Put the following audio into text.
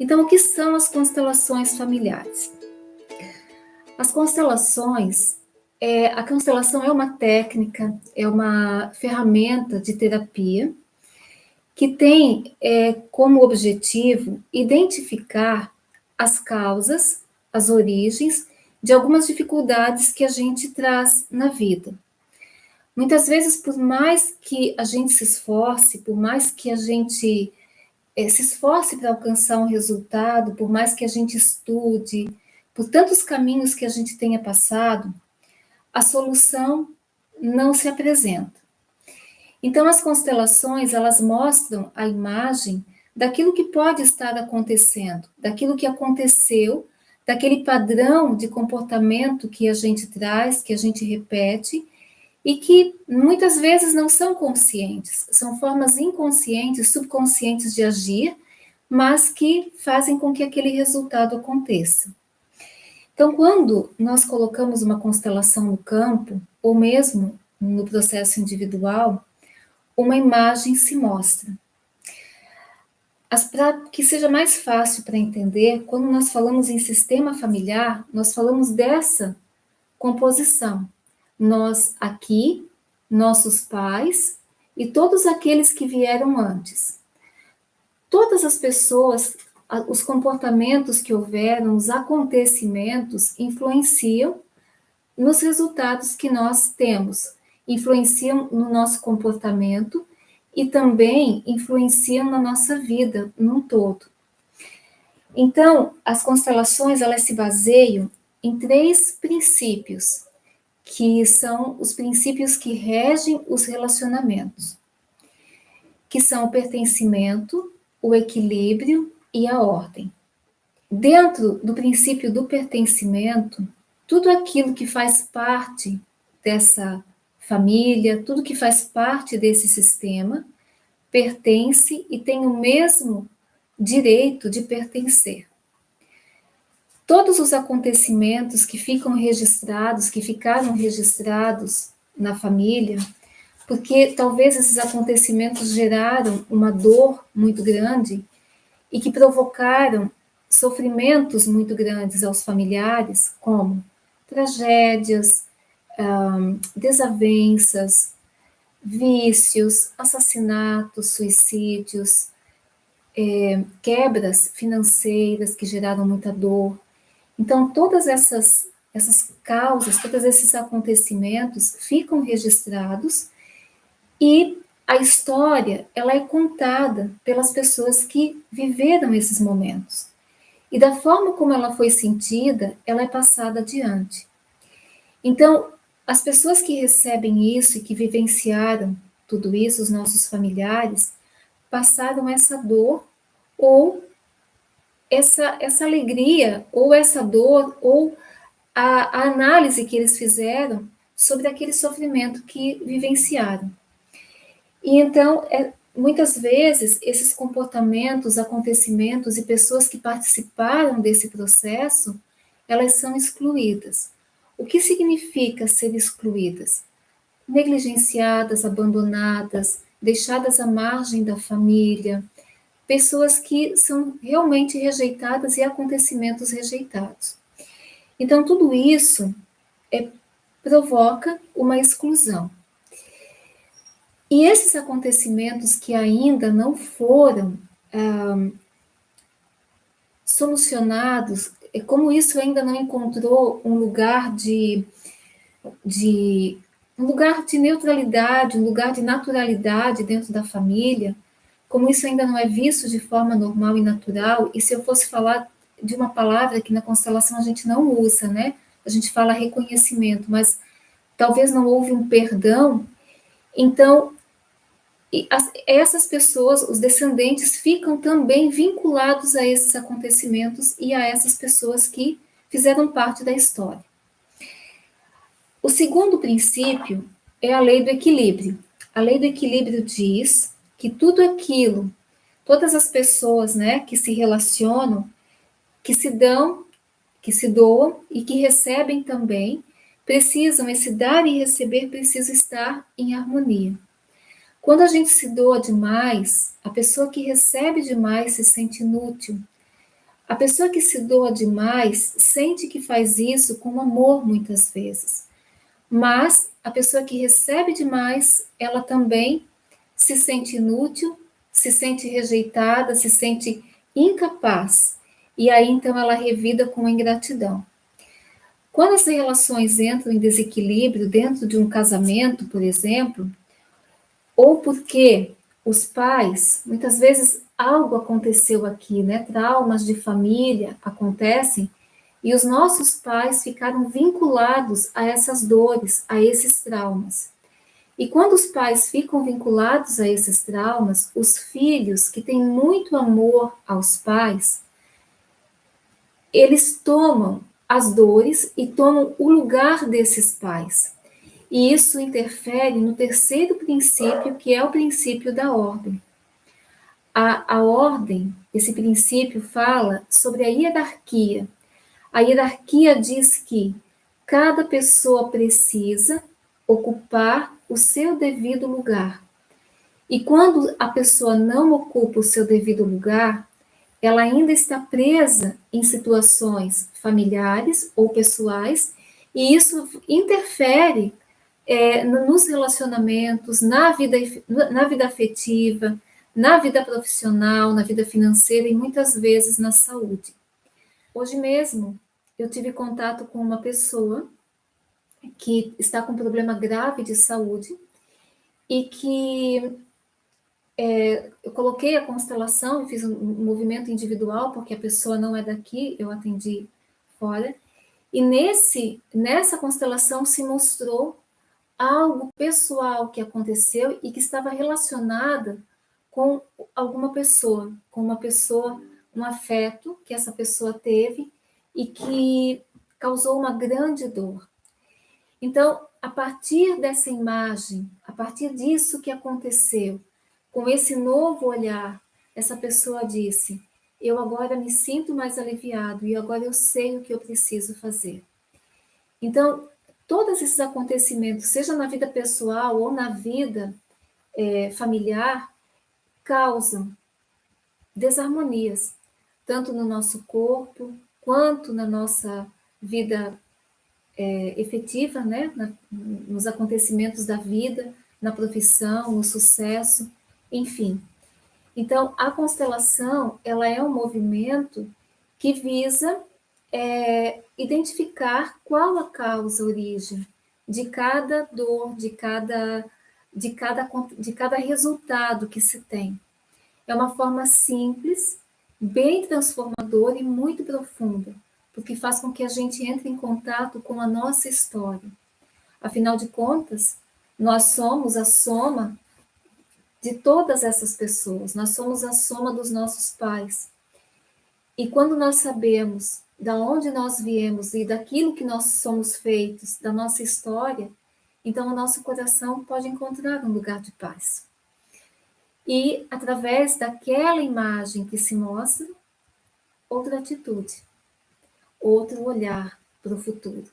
Então, o que são as constelações familiares? As constelações, a constelação é uma técnica, é uma ferramenta de terapia que tem como objetivo identificar as causas, as origens de algumas dificuldades que a gente traz na vida. Muitas vezes, por mais que a gente se esforce, por mais que a gente se esforce para alcançar um resultado, por mais que a gente estude, por tantos caminhos que a gente tenha passado, a solução não se apresenta. Então, as constelações, elas mostram a imagem daquilo que pode estar acontecendo, daquilo que aconteceu, daquele padrão de comportamento que a gente traz, que a gente repete, e que muitas vezes não são conscientes, são formas inconscientes, subconscientes de agir, mas que fazem com que aquele resultado aconteça. Então, quando nós colocamos uma constelação no campo, ou mesmo no processo individual, uma imagem se mostra. Para que seja mais fácil para entender, quando nós falamos em sistema familiar, nós falamos dessa composição. Nós aqui, nossos pais e todos aqueles que vieram antes. Todas as pessoas, os comportamentos que houveram, os acontecimentos influenciam nos resultados que nós temos, influenciam no nosso comportamento e também influenciam na nossa vida num todo. Então, as constelações, elas se baseiam em 3 princípios, que são os princípios que regem os relacionamentos, que são o pertencimento, o equilíbrio e a ordem. Dentro do princípio do pertencimento, tudo aquilo que faz parte dessa família, tudo que faz parte desse sistema, pertence e tem o mesmo direito de pertencer. Todos os acontecimentos que ficam registrados, que ficaram registrados na família, porque talvez esses acontecimentos geraram uma dor muito grande e que provocaram sofrimentos muito grandes aos familiares, como tragédias, desavenças, vícios, assassinatos, suicídios, quebras financeiras que geraram muita dor. Então, todas essas causas, todos esses acontecimentos ficam registrados e a história, ela é contada pelas pessoas que viveram esses momentos. E da forma como ela foi sentida, ela é passada adiante. Então, as pessoas que recebem isso e que vivenciaram tudo isso, os nossos familiares, passaram essa dor ou essa alegria, ou essa dor, ou a análise que eles fizeram sobre aquele sofrimento que vivenciaram. E então, muitas vezes, esses comportamentos, acontecimentos e pessoas que participaram desse processo, elas são excluídas. O que significa ser excluídas? Negligenciadas, abandonadas, deixadas à margem da família, pessoas que são realmente rejeitadas e acontecimentos rejeitados. Então, tudo isso provoca uma exclusão. E esses acontecimentos que ainda não foram solucionados, como isso ainda não encontrou um lugar de neutralidade, um lugar de naturalidade dentro da família, como isso ainda não é visto de forma normal e natural, e se eu fosse falar de uma palavra que na constelação a gente não usa, né? A gente fala reconhecimento, mas talvez não houve um perdão, então essas pessoas, os descendentes, ficam também vinculados a esses acontecimentos e a essas pessoas que fizeram parte da história. O segundo princípio é a lei do equilíbrio. A lei do equilíbrio diz que tudo aquilo, todas as pessoas, né, que se relacionam, que se dão, que se doam e que recebem também, precisam, esse dar e receber precisa estar em harmonia. Quando a gente se doa demais, a pessoa que recebe demais se sente inútil, A pessoa que se doa demais sente que faz isso com amor muitas vezes, mas a pessoa que recebe demais, ela também se sente inútil, se sente rejeitada, se sente incapaz. E aí então ela revida com a ingratidão. Quando as relações entram em desequilíbrio dentro de um casamento, por exemplo, ou porque os pais, muitas vezes algo aconteceu aqui, né? Traumas de família acontecem e os nossos pais ficaram vinculados a essas dores, a esses traumas. E quando os pais ficam vinculados a esses traumas, os filhos que têm muito amor aos pais, eles tomam as dores e tomam o lugar desses pais. E isso interfere no terceiro princípio, que é o princípio da ordem. A ordem, esse princípio fala sobre a hierarquia. A hierarquia diz que cada pessoa precisa ocupar o seu devido lugar. E quando a pessoa não ocupa o seu devido lugar, ela ainda está presa em situações familiares ou pessoais, e isso interfere nos relacionamentos, na vida afetiva, na vida profissional, na vida financeira e muitas vezes na saúde. Hoje mesmo eu tive contato com uma pessoa que está com um problema grave de saúde e que eu coloquei a constelação, eu fiz um movimento individual, porque a pessoa não é daqui, eu atendi fora, e nessa constelação se mostrou algo pessoal que aconteceu e que estava relacionada com alguma pessoa, com uma pessoa, um afeto que essa pessoa teve e que causou uma grande dor. Então, a partir dessa imagem, a partir disso que aconteceu, com esse novo olhar, essa pessoa disse: eu agora me sinto mais aliviado e agora eu sei o que eu preciso fazer. Então, todos esses acontecimentos, seja na vida pessoal ou na vida familiar, causam desarmonias, tanto no nosso corpo, quanto na nossa vida efetiva, né? Nos acontecimentos da vida, na profissão, no sucesso, enfim. Então, a constelação, ela é um movimento que visa identificar qual a causa, a origem de cada dor, de cada resultado que se tem. É uma forma simples, bem transformadora e muito profunda, porque faz com que a gente entre em contato com a nossa história. Afinal de contas, nós somos a soma de todas essas pessoas, nós somos a soma dos nossos pais. E quando nós sabemos da onde nós viemos e daquilo que nós somos feitos, da nossa história, então o nosso coração pode encontrar um lugar de paz. E através daquela imagem que se mostra, outra atitude, outro olhar para o futuro.